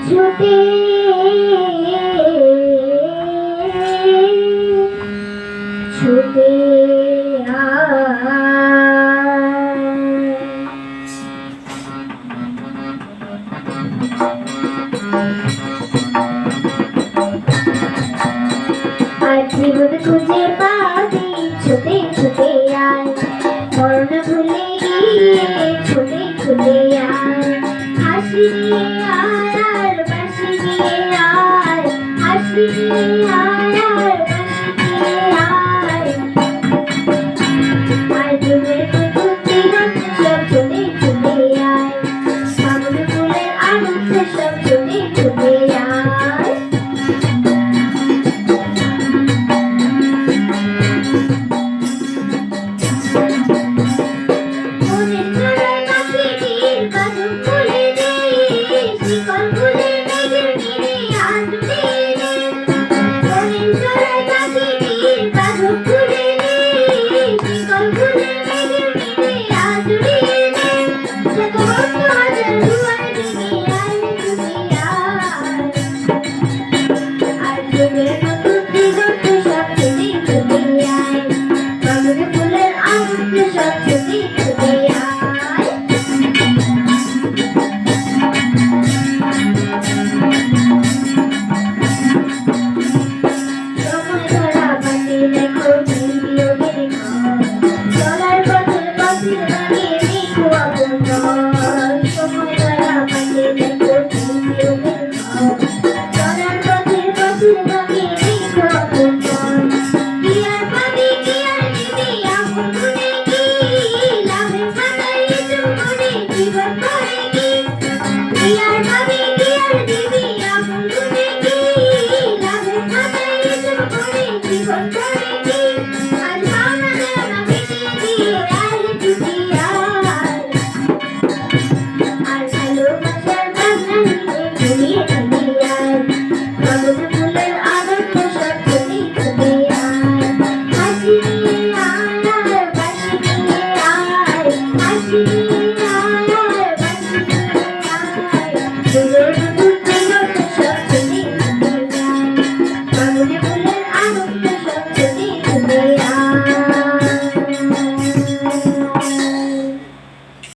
ছুটে ছুটে আজ জীবন খুঁজে পাবি ছুটে ছুটে আয় মরণ ভুলে গিয়ে ছুটে ছুটে আয় হাসি নিয়ে আয় আর বাসি নিয়ে আয় হাসি নিয়ে আয় আর বাসি নিয়ে আয় আর জীবনের প্রতি সব ছুটে ছুটে আয় সামনে ফুলের আনন্দ সব ছুটে ছুটে আয় We are